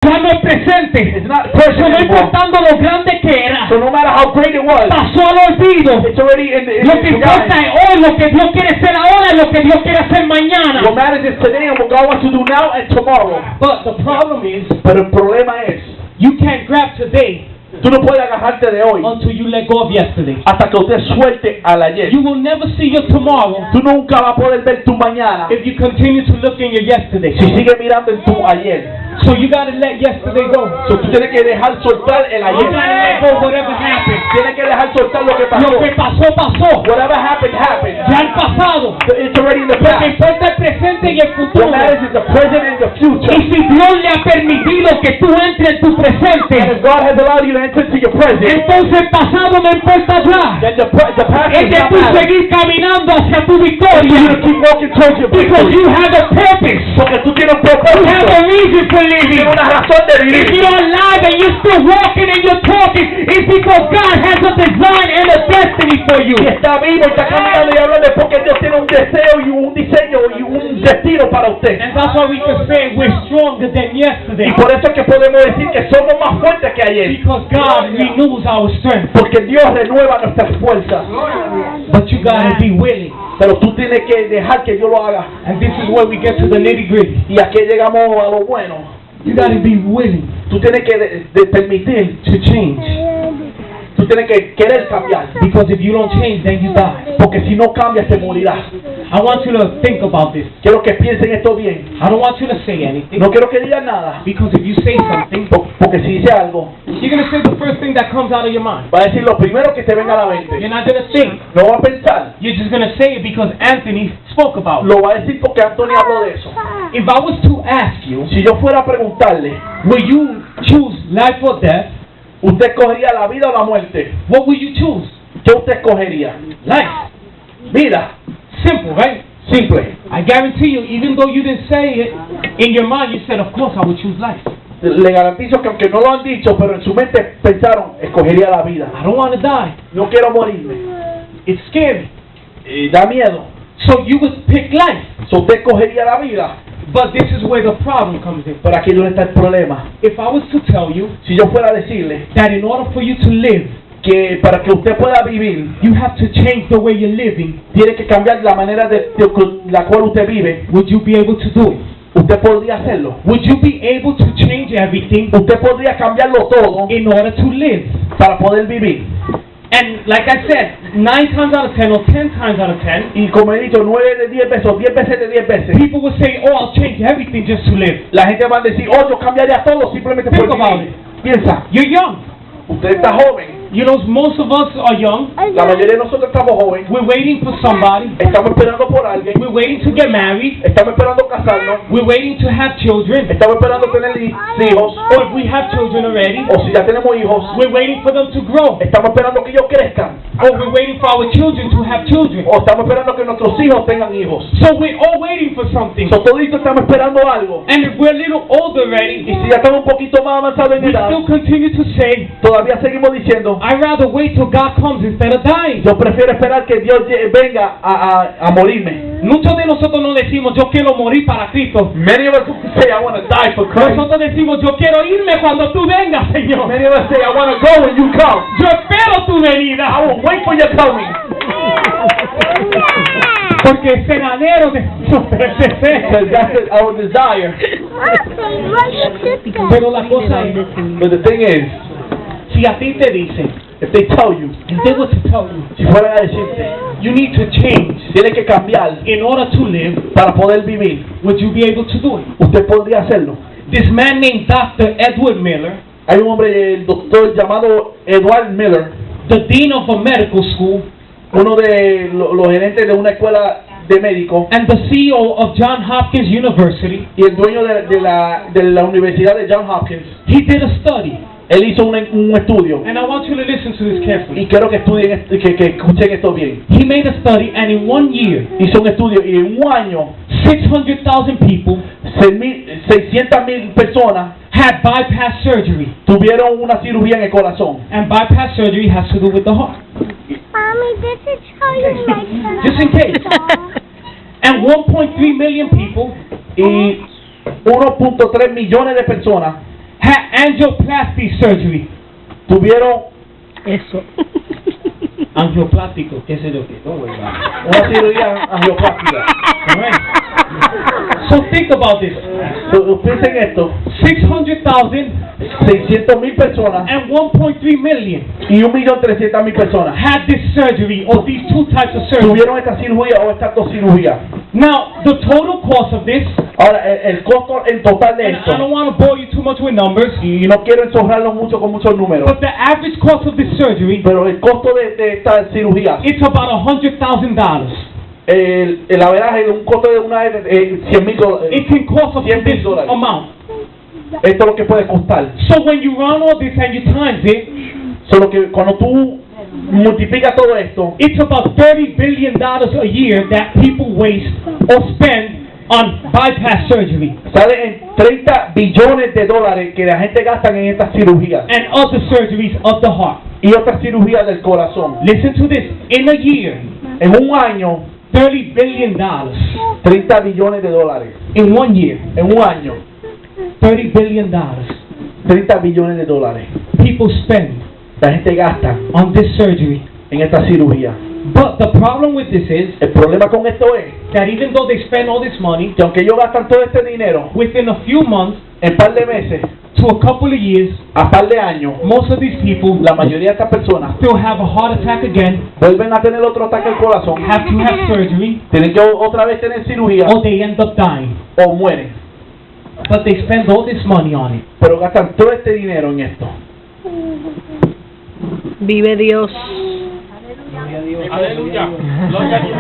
Ya no es presente. It's not present No anymore. importando lo grande que era. So no matter how great it was, Pasó al olvido. it's already in the Lo que importa forgotten. es hoy, lo que Dios quiere hacer ahora y lo que Dios quiere hacer mañana. What matters is today and what God wants to do now and tomorrow. But the problem is, Pero el problema es, you can't grab today tú no puedes agarrarte de hoy until you let go of yesterday. hasta que usted suelte al ayer. You will never see your tomorrow Tú nunca vas a poder ver tu mañana if you continue to look in your yesterday. si sigues mirando en tu ayer. So you gotta let yesterday go. So tú tienes que dejar soltar el You gotta let ayer. go whatever happened. Tienes que dejar soltar lo que pasó. Lo que pasó, pasó. Whatever happened, happened. Ya el pasado. It's already in the Lo que past. importa es el presente y el futuro. What matters is the present and the future. Y si Dios le ha permitido que tú entres en tu And presente, if God has allowed you to enter into your present, entonces el pasado no importa ya. then the past Es is de not tú matter. seguir caminando hacia tu You victoria. keep walking towards your Because victory. you have a purpose. Porque tú tienes un You have propósito. a reason for living. Tienes una razón de If vivir. you're alive and you're still walking and you're talking, it's because God has a design and a destiny for you. Si está vivo y está caminando y hablando es porque Dios tiene un deseo y un diseño y un destino para usted. And that's why we can say we're stronger than yesterday. Y por eso es que podemos decir que somos más fuertes que ayer. Because God renews our strength. Porque Dios renueva nuestras fuerzas. But you gotta be willing. Pero tú tienes que dejar que Dios lo haga. And this is where we get to the nitty gritty. Y aquí llegamos a lo bueno. You gotta be willing Tú tienes que de permitir. to change. Tú tienes que querer cambiar. Because if you don't change, then you die. Porque si no cambias te morirás. I want you to think about this. Quiero que piensen esto bien. I don't want you to say anything. No quiero que digan nada. Because if you say something, Porque si dice algo, you're gonna say the first thing that comes out of your mind. va a decir lo primero que te venga a la mente. You're not gonna think. No va a pensar. You're just gonna say it because Anthony spoke about it. Lo va a decir porque Antonio habló de eso. If I was to ask you, Si yo fuera a preguntarle, will you choose life or death? ¿usted escogería la vida o la muerte? What will you choose? ¿Qué usted escogería? Life. Vida. Simple, right? Simple. I guarantee you, even though you didn't say it, in your mind you said, of course I would choose life. Le garantizo que aunque no lo han dicho, pero en su mente pensaron, escogería la vida. I don't want to die. No quiero morirme. It's scary. Da miedo. So you would pick life. So usted escogería la vida. But this is where the problem comes in. Pero aquí es donde está el problema. If I was to tell you Si yo fuera a decirle that in order for you to live, que para que usted pueda vivir, you have to change the way you're living, tiene que cambiar la manera de la cual usted vive, would you be able to do it? usted podría hacerlo. Would you be able to change everything Usted podría cambiarlo todo in order to live? para poder vivir. And like I said, 9 times out of 10 or 10 times out of 10, Y como he dicho, 9 de 10 veces, 10 veces de 10 veces, people would say, oh, I'll change everything just to live. la gente va a decir, oh, yo cambiaría todo simplemente por Think about vivir. Piensa, You're young. usted está joven, You know, most of us are young. la mayoría de nosotros estamos jóvenes, We're waiting for somebody. estamos esperando por alguien, We're waiting to get married. estamos esperando casarnos, We're waiting to have children. estamos esperando tener hijos, Or if we have children already, o si ya tenemos hijos, we're waiting for them to grow. estamos esperando que ellos crezcan, Or we're waiting for our children to have children. o estamos esperando que nuestros hijos tengan hijos. So we're all waiting for something. So, todito estamos esperando algo. And if we're a little older already, Y si ya estamos un poquito más avanzados en we edad, still continue to say, todavía seguimos diciendo, I'd rather wait till God comes instead of dying. yo prefiero esperar que Dios venga a morirme. Muchos de nosotros no decimos, yo quiero morir para Cristo. Many of us say, I want to die for Christ. Nosotros decimos, yo quiero irme cuando tú vengas, Señor. Many of us say, I want to go when you come. Yo espero tu I venida. will wait for your coming. Porque ese anhelo de Because that's our desire. Pero la cosa es, But the thing is, si a ti te dicen, if they tell you, if they were to tell you, si fueran a decirte, you need to change tienes que cambiar in order to live, para poder vivir, would you be able to do it? usted podría hacerlo. This man named Dr. Edward Miller, Hay un hombre, el doctor llamado Edward Miller, the dean of a medical school uno de los gerentes de una escuela de médicos and the CEO of Johns Hopkins University, y el dueño de la Universidad de Johns Hopkins. he did a study. Él hizo un estudio And I want you to listen to this y carefully. quiero que estudien, que escuchen esto bien. He made a study, and in 1 year, Hizo un estudio y en un año 600,000 people 600,000 personas had bypass surgery. tuvieron una cirugía en el corazón. And bypass surgery has to do with the heart. Mommy, this is how you make Just in case. And 1.3 million people Y 1.3 millones de personas had angioplasty surgery. tuvieron Eso. Angioplástico, qué sé yo qué. Don't worry about it. una cirugía angioplática. All right. So think about this. Piensen esto, 600,000 600,000 personas and 1.3 million y 1.300.000 personas had this surgery or these two types of surgery. tuvieron esta cirugía o estas dos cirugías. Now, the total cost of this, Ahora, el costo en total de and esto, I don't want to bore you too much with numbers, y no quiero enzorrarlos mucho con muchos números, but the average cost of this surgery, pero el costo de esta cirugía, it's about $100,000. la verdad es un costo de una $100,000. It can cost us this $100,000. amount. Esto es lo que puede costar. So when you run all this and you times it, Solo que cuando tú multiplicas todo esto, it's about $30 billion a year that people waste or spend on bypass surgery sale en $30 billones que la gente gasta en estas cirugías and other surgeries of the heart. y otras cirugías del corazón. Listen to this. In a year, En un año, $30 billion. $30 billones. In 1 year, En un año, $30 billion. $30 billones. People spend La gente gasta on this surgery. en esta cirugía. But the problem with this is El problema con esto es that even though they spend all this money, que aunque ellos gastan todo este dinero, within a few months en par de meses, to a couple of years, a par de años, most of these people la mayoría de estas personas still have a heart attack again, vuelven a tener otro ataque al corazón, have to have surgery, tienen que otra vez tener cirugía or they end up dying. o mueren. But they spend all this money on it. Pero gastan todo este dinero en esto. Vive Dios. Aleluya. Gloria a Dios.